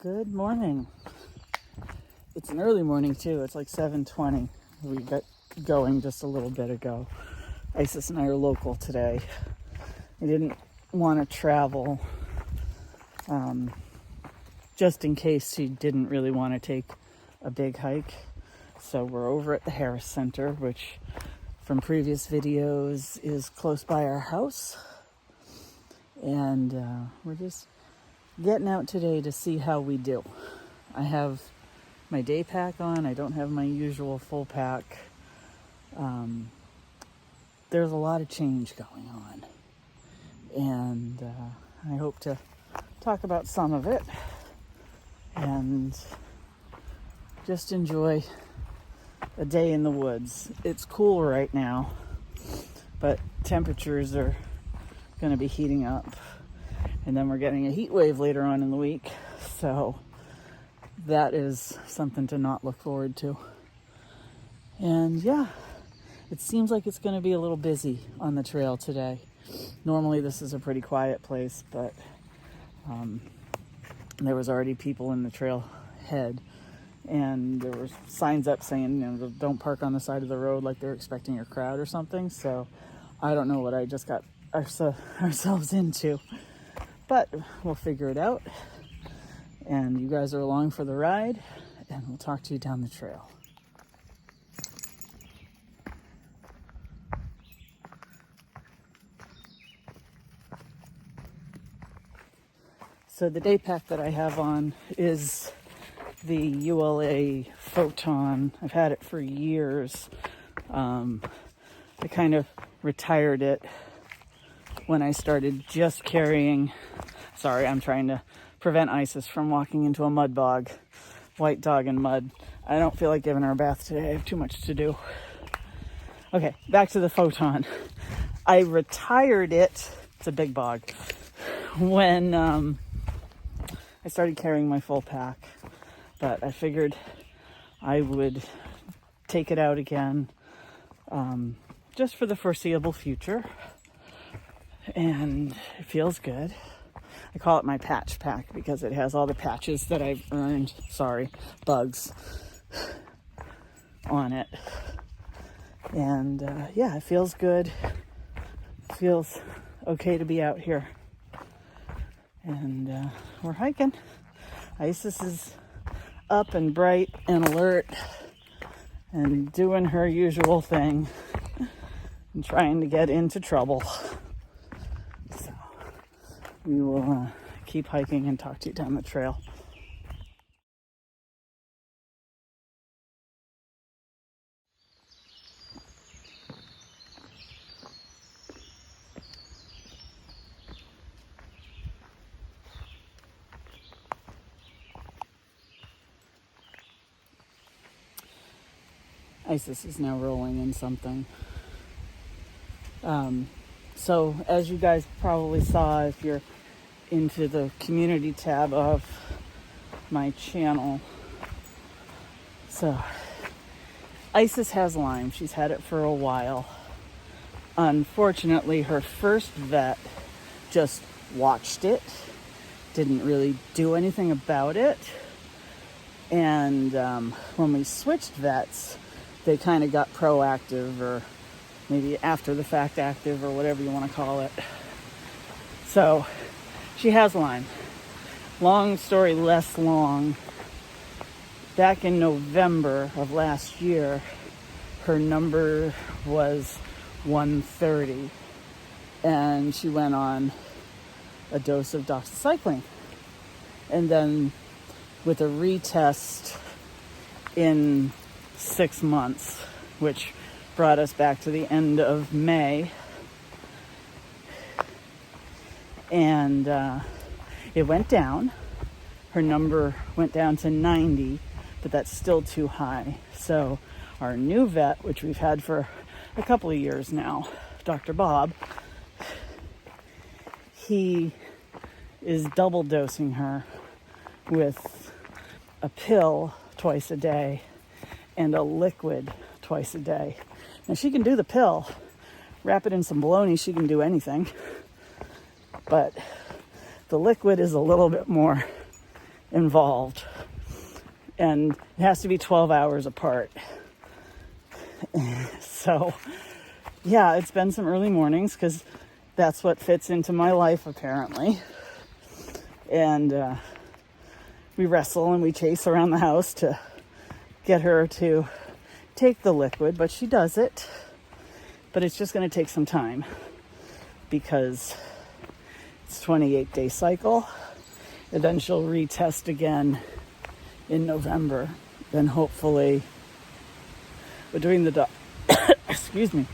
Good morning. It's an early morning too. It's like 7:20. We got going just a little bit ago. Isis and I are local today. I didn't want to travel just in case she didn't really want to take a big hike. So we're over at the Harris Center, which from previous videos is close by our house. And we're just getting out today to see how we do. I have my day pack on. I don't have my usual full pack. There's a lot of change going on. And I hope to talk about some of it and just enjoy a day in the woods. It's cool right now, but temperatures are going to be heating up. And then we're getting a heat wave later on in the week. So that is something to not look forward to. And yeah, it seems like it's going to be a little busy on the trail today. Normally this is a pretty quiet place, but there was already people in the trailhead. And there were signs up saying, don't park on the side of the road like they're expecting a crowd or something. So I don't know what I just got ourselves into. But we'll figure it out. And you guys are along for the ride. And we'll talk to you down the trail. So the day pack that I have on is the ULA Photon. I've had it for years. I kind of retired it when I started just carrying. Sorry, I'm trying to prevent Isis from walking into a mud bog. White dog in mud. I don't feel like giving her a bath today. I have too much to do. Okay, back to the Photon. I retired it. It's a big bog. When I started carrying my full pack. But I figured I would take it out again just for the foreseeable future. And it feels good. I call it my patch pack because it has all the patches that I've earned, bugs, on it. And yeah, it feels good. It feels okay to be out here. And we're hiking. Isis is up and bright and alert and doing her usual thing and trying to get into trouble. So we will keep hiking and talk to you down the trail. Isis is now rolling in something. So as you guys probably saw, if you're into the community tab of my channel, so Isis has Lyme. She's had it for a while. Unfortunately, her first vet just watched it, didn't really do anything about it. And when we switched vets, they kind of got proactive, or maybe after the fact active, or whatever you want to call it. So she has Lyme. Long story less long. Back in November of last year, her number was 130. And she went on a dose of doxycycline. And then with a retest in 6 months, which brought us back to the end of May. And it went down. Her number went down to 90, but that's still too high. So our new vet, which we've had for a couple of years now, Dr. Bob, he is double dosing her with a pill twice a day and a liquid twice a day. Now she can do the pill, wrap it in some bologna, she can do anything. But the liquid is a little bit more involved. And it has to be 12 hours apart. So, yeah, it's been some early mornings because that's what fits into my life, apparently. And we wrestle and we chase around the house to get her to take the liquid, but she does it. But it's just going to take some time because it's a 28-day cycle. And then she'll retest again in November. Then hopefully between the excuse me.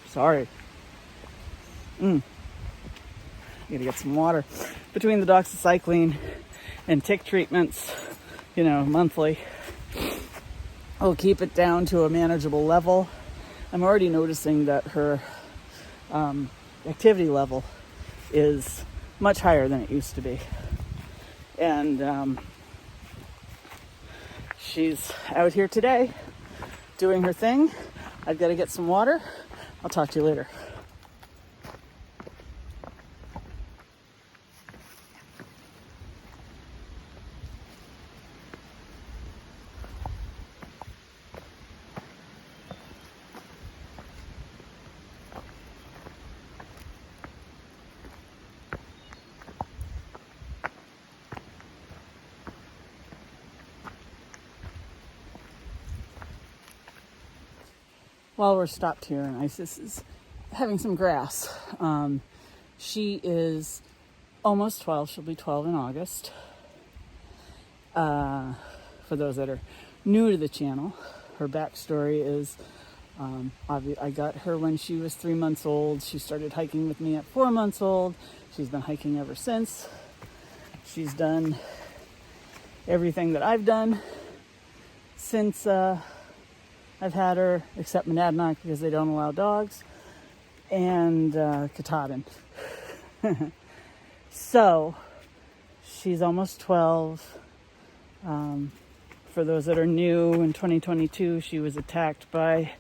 Sorry. Gotta get some water. Between the doxycycline and tick treatments, monthly, I'll keep it down to a manageable level. I'm already noticing that her activity level is much higher than it used to be. And she's out here today doing her thing. I've got to get some water. I'll talk to you later. While we're stopped here, and Isis is having some grass. She is almost 12. She'll be 12 in August. For those that are new to the channel, her backstory is I got her when she was 3 months old. She started hiking with me at 4 months old. She's been hiking ever since. She's done everything that I've done since I've had her, except monadnock because they don't allow dogs, and Katahdin. So, she's almost 12. For those that are new, in 2022, she was attacked by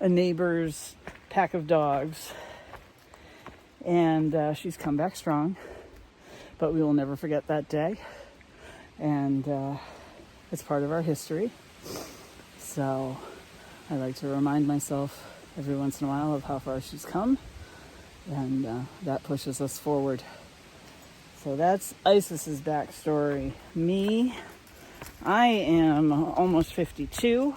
a neighbor's pack of dogs. And she's come back strong, but we will never forget that day. And it's part of our history. So I like to remind myself every once in a while of how far she's come, and that pushes us forward. So that's Isis's backstory. Me, I am almost 52,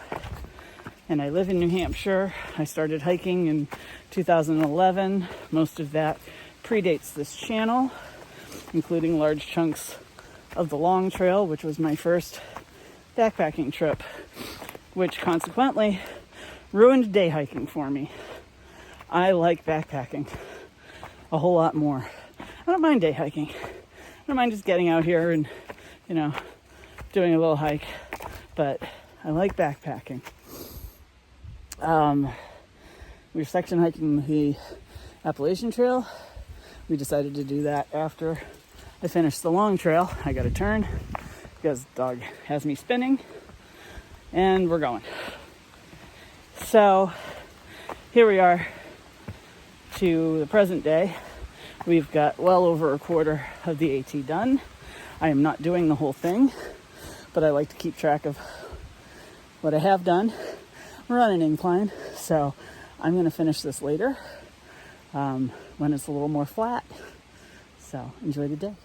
and I live in New Hampshire. I started hiking in 2011. Most of that predates this channel, including large chunks of the Long Trail, which was my first backpacking trip, which consequently ruined day hiking for me. I like backpacking a whole lot more. I don't mind day hiking. I don't mind just getting out here and, doing a little hike, but I like backpacking. We were section hiking the Appalachian Trail. We decided to do that after I finished the Long Trail. I got a turn because the dog has me spinning, and we're going. So here we are to the present day. We've got well over a quarter of the AT done. I am not doing the whole thing, but I like to keep track of what I have done. We're on an incline, so I'm going to finish this later when it's a little more flat. So enjoy the day.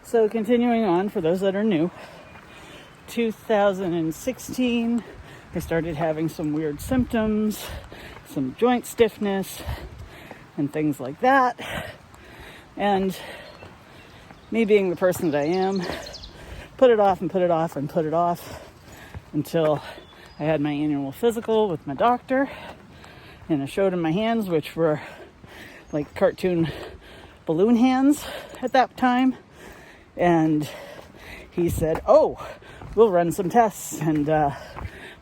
So continuing on, for those that are new, 2016, I started having some weird symptoms, some joint stiffness, and things like that. And me being the person that I am, put it off until I had my annual physical with my doctor, and I showed him my hands, which were like cartoon balloon hands at that time. And he said, we'll run some tests and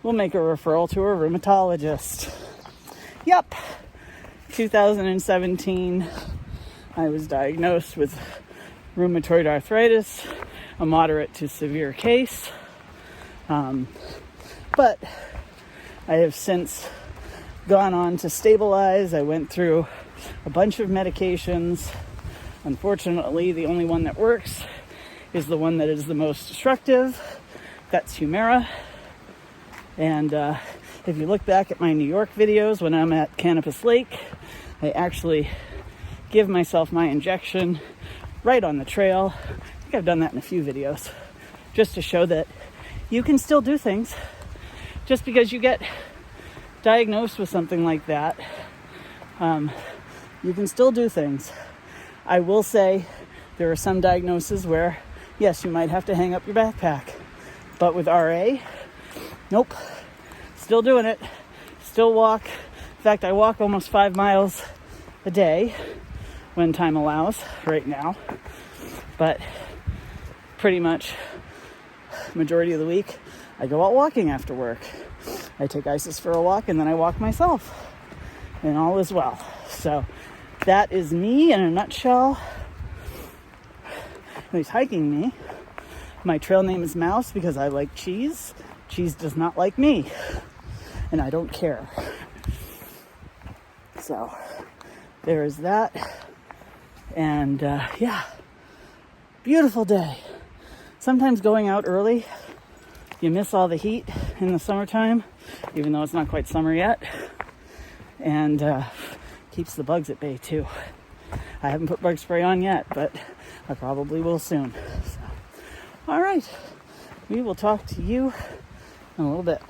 we'll make a referral to a rheumatologist. Yep. 2017, I was diagnosed with rheumatoid arthritis, a moderate to severe case. But I have since gone on to stabilize. I went through a bunch of medications. Unfortunately, the only one that works is the one that is the most destructive. That's Humira. And if you look back at my New York videos when I'm at Canopus Lake, I actually give myself my injection right on the trail. I think I've done that in a few videos, just to show that you can still do things. Just because you get diagnosed with something like that, you can still do things. I will say there are some diagnoses where, yes, you might have to hang up your backpack. But with RA, nope. Still doing it. Still walk. In fact, I walk almost 5 miles a day when time allows right now. But pretty much majority of the week, I go out walking after work. I take Isis for a walk and then I walk myself. And all is well. So that is me in a nutshell. He's hiking me. My trail name is Mouse because I like cheese. Cheese does not like me. And I don't care. So there is that. And yeah, beautiful day. Sometimes going out early, you miss all the heat in the summertime, even though it's not quite summer yet. And keeps the bugs at bay too. I haven't put bug spray on yet, but I probably will soon. So, all right, we will talk to you in a little bit.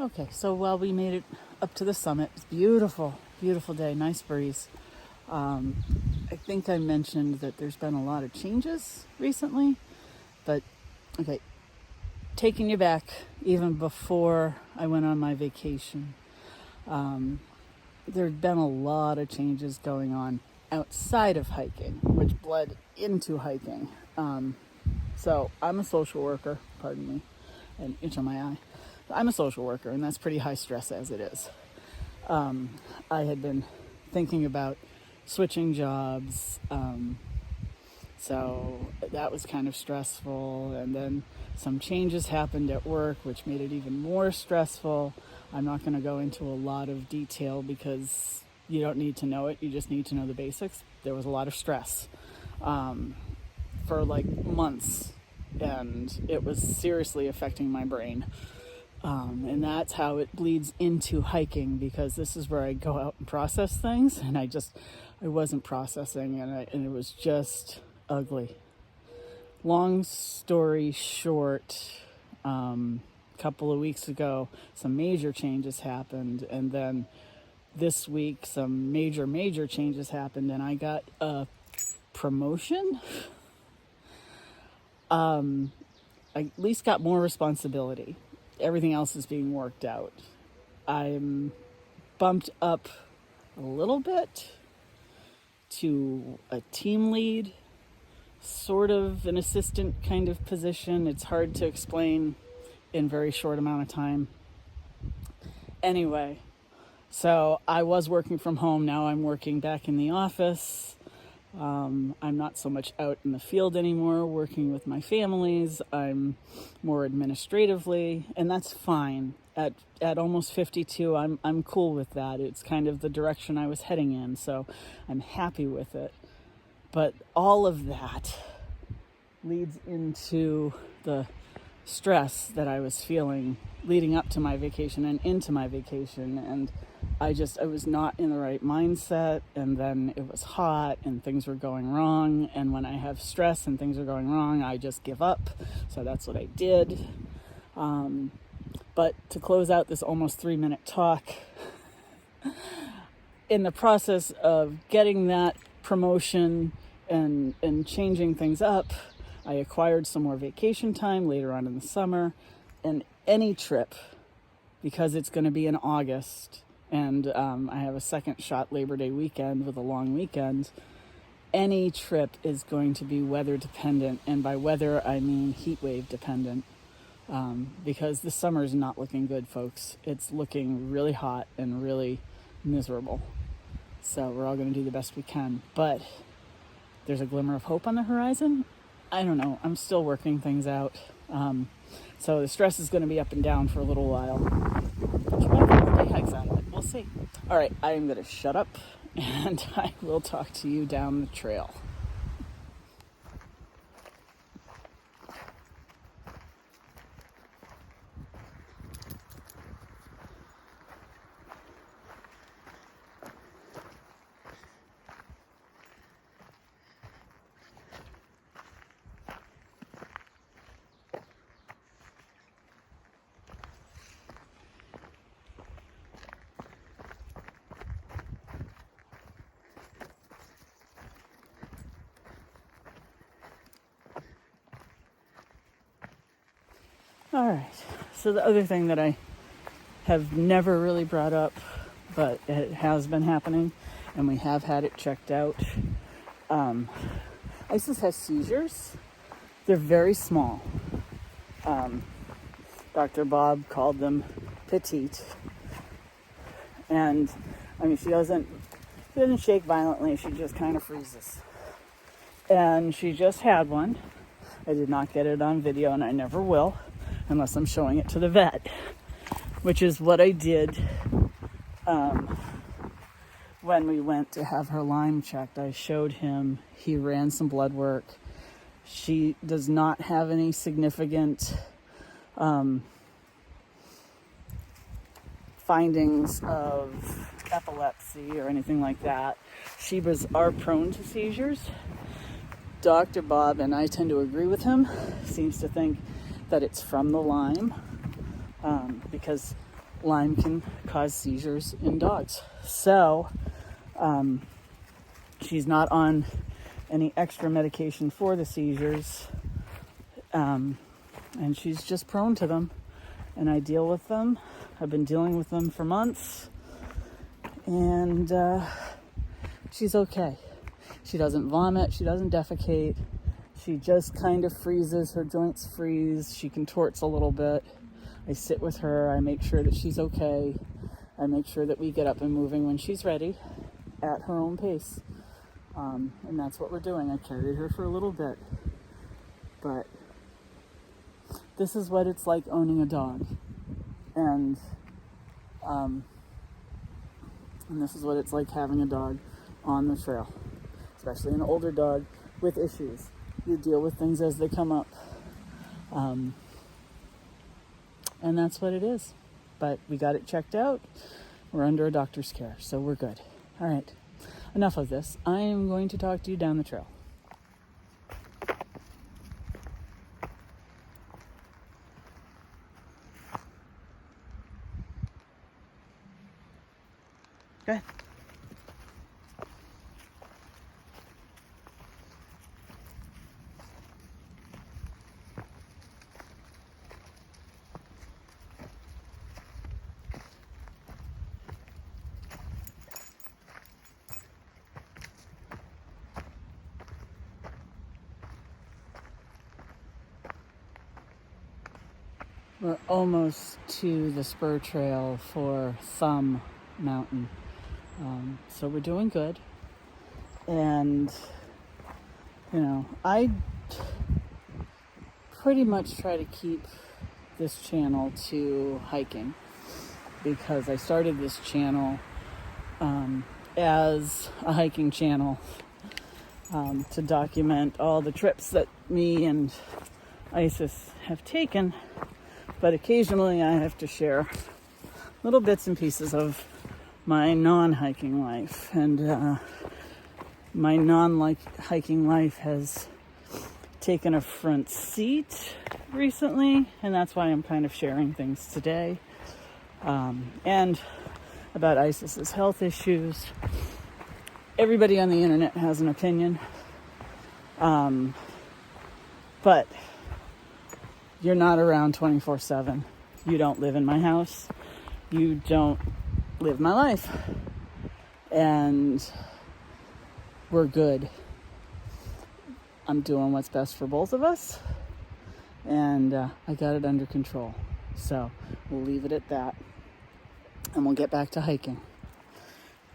Okay, so while we made it up to the summit, it's beautiful, beautiful day, nice breeze. I think I mentioned that there's been a lot of changes recently, but okay, taking you back even before I went on my vacation, there'd been a lot of changes going on outside of hiking, which bled into hiking. So I'm a social worker, pardon me, an itch on my eye. I'm a social worker, and that's pretty high stress as it is. I had been thinking about switching jobs, so that was kind of stressful, and then some changes happened at work which made it even more stressful. I'm not going to go into a lot of detail because you don't need to know it, you just need to know the basics. There was a lot of stress for like months, and it was seriously affecting my brain. And that's how it bleeds into hiking, because this is where I go out and process things, and I wasn't processing, and it was just ugly. Long story short, couple of weeks ago, some major changes happened, and then this week some major changes happened, and I got a promotion. I at least got more responsibility. Everything else is being worked out. I'm bumped up a little bit to a team lead, sort of an assistant kind of position. It's hard to explain in very short amount of time. Anyway, so I was working from home. Now I'm working back in the office. I'm not so much out in the field anymore, working with my families. I'm more administratively, and that's fine. At almost 52, I'm cool with that. It's kind of the direction I was heading in, so I'm happy with it. But all of that leads into the stress that I was feeling leading up to my vacation and into my vacation, and I was not in the right mindset, and then it was hot and things were going wrong, and when I have stress and things are going wrong, I just give up. So that's what I did. But to close out this almost 3-minute talk, in the process of getting that promotion and changing things up, I acquired some more vacation time later on in the summer, and any trip, because it's going to be in August, and I have a second shot Labor Day weekend with a long weekend, any trip is going to be weather dependent, and by weather I mean heat wave dependent, because the summer is not looking good, folks. It's looking really hot and really miserable. So we're all going to do the best we can, but there's a glimmer of hope on the horizon. I don't know. I'm still working things out. So the stress is going to be up and down for a little while. But you might get more day hikes out of it. We'll see. All right, I am going to shut up, and I will talk to you down the trail. All right, so the other thing that I have never really brought up, but it has been happening, and we have had it checked out. Isis has seizures. They're very small. Dr. Bob called them petite. And, I mean, she doesn't shake violently, she just kind of freezes. And she just had one. I did not get it on video, and I never will, unless I'm showing it to the vet, which is what I did when we went to have her Lyme checked. I showed him, he ran some blood work. She does not have any significant findings of epilepsy or anything like that. Shebas are prone to seizures. Dr. Bob, and I tend to agree with him, seems to think that it's from the Lyme, because Lyme can cause seizures in dogs. So she's not on any extra medication for the seizures, and she's just prone to them, and I deal with them. I've been dealing with them for months, and she's okay. She doesn't vomit, she doesn't defecate, she just kind of freezes, her joints freeze, she contorts a little bit. I sit with her, I make sure that she's okay, I make sure that we get up and moving when she's ready at her own pace. And that's what we're doing. I carried her for a little bit, but this is what it's like owning a dog, and this is what it's like having a dog on the trail, especially an older dog with issues. You deal with things as they come up, and that's what it is. But we got it checked out. We're under a doctor's care, so we're good. All right. Enough of this. I am going to talk to you down the trail. Go ahead. We're almost to the spur trail for Thumb Mountain. So we're doing good. And, you know, I pretty much try to keep this channel to hiking, because I started this channel as a hiking channel to document all the trips that me and Isis have taken. But occasionally I have to share little bits and pieces of my non-hiking life. And my non-hiking life has taken a front seat recently. And that's why I'm kind of sharing things today. And about Isis's health issues. Everybody on the internet has an opinion. But you're not around 24/7. You don't live in my house. You don't live my life. And we're good. I'm doing what's best for both of us. And I got it under control. So we'll leave it at that. And we'll get back to hiking,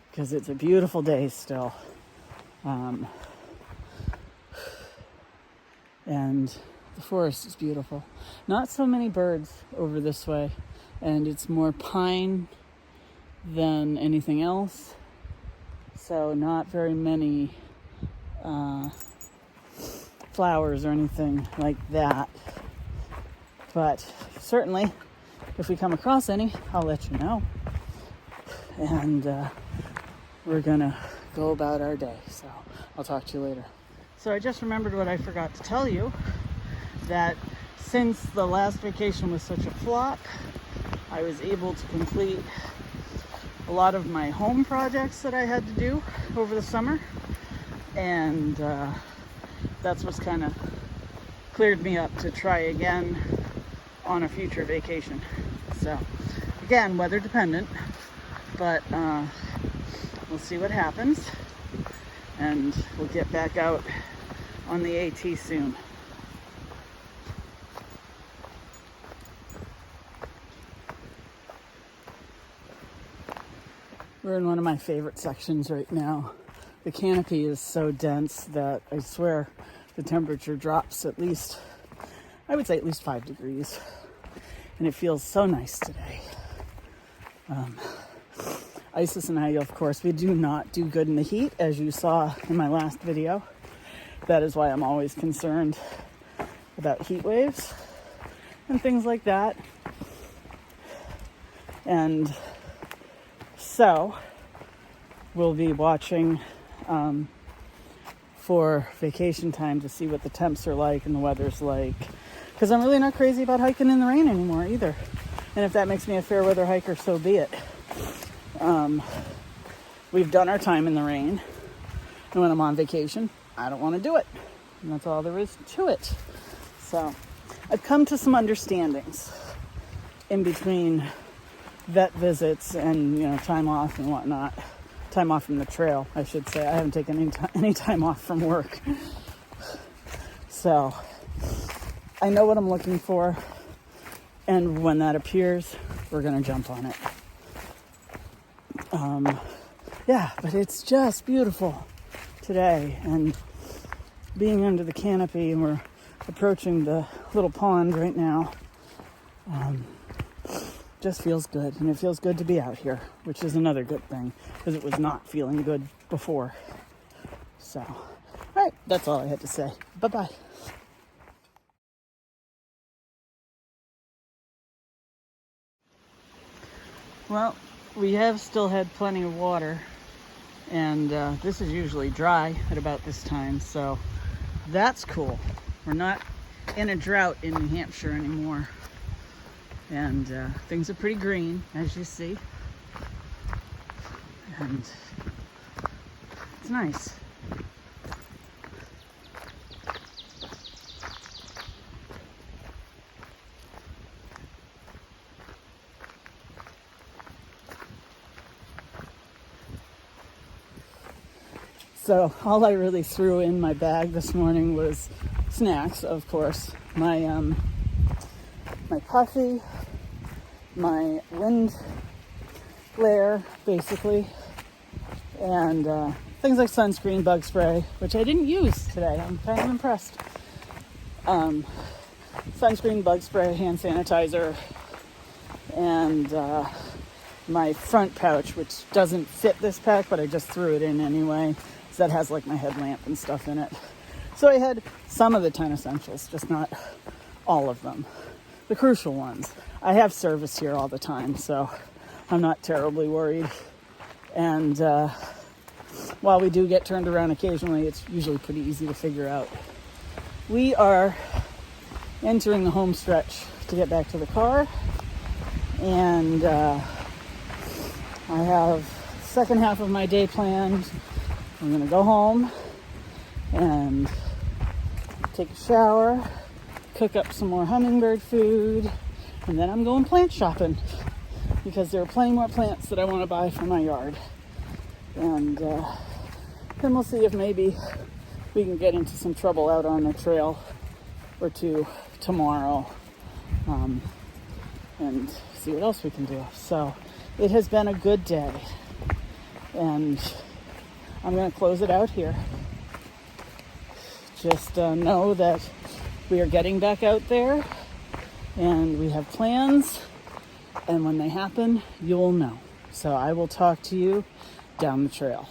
because it's a beautiful day still. And The forest is beautiful. Not so many birds over this way, and it's more pine than anything else. So not very many flowers or anything like that. But certainly, if we come across any, I'll let you know. And we're gonna go about our day. So I'll talk to you later. So I just remembered what I forgot to tell you, that since the last vacation was such a flop, I was able to complete a lot of my home projects that I had to do over the summer. And that's what's kind of cleared me up to try again on a future vacation. So again, weather dependent, but we'll see what happens, and we'll get back out on the AT soon. We're in one of my favorite sections right now. The canopy is so dense that I swear the temperature drops at least, I would say at least 5 degrees. And it feels so nice today. Isis and I, of course, we do not do good in the heat, as you saw in my last video. That is why I'm always concerned about heat waves and things like that. And so we'll be watching for vacation time to see what the temps are like and the weather's like. Because I'm really not crazy about hiking in the rain anymore either. And if that makes me a fair weather hiker, so be it. We've done our time in the rain. And when I'm on vacation, I don't want to do it. And that's all there is to it. So I've come to some understandings in between vet visits and, you know, time off and whatnot. Time off from the trail, I should say. I haven't taken any time off from work. So I know what I'm looking for. And when that appears, we're going to jump on it. Yeah, but it's just beautiful today. And being under the canopy, and we're approaching the little pond right now, just feels good. And it feels good to be out here, which is another good thing, because it was not feeling good before. So, all right, that's all I had to say. Bye-bye. Well, we have still had plenty of water, and this is usually dry at about this time, so that's cool. We're not in a drought in New Hampshire anymore, and things are pretty green, as you see, and it's nice. So all I really threw in my bag this morning was snacks, of course. My puffy, my wind glare, basically, and things like sunscreen, bug spray, which I didn't use today. I'm kind of impressed. Sunscreen, bug spray, hand sanitizer, and my front pouch, which doesn't fit this pack, but I just threw it in anyway. That has like my headlamp and stuff in it. So I had some of the 10 essentials, just not all of them. The crucial ones. I have service here all the time, so I'm not terribly worried. And while we do get turned around occasionally, it's usually pretty easy to figure out. We are entering the home stretch to get back to the car. And I have the second half of my day planned. I'm going to go home and take a shower, cook up some more hummingbird food, and then I'm going plant shopping because there are plenty more plants that I want to buy for my yard. And then we'll see if maybe we can get into some trouble out on the trail or two tomorrow, and see what else we can do. So it has been a good day, and I'm going to close it out here. Just know that we are getting back out there, and we have plans, and when they happen, you will know. So I will talk to you down the trail.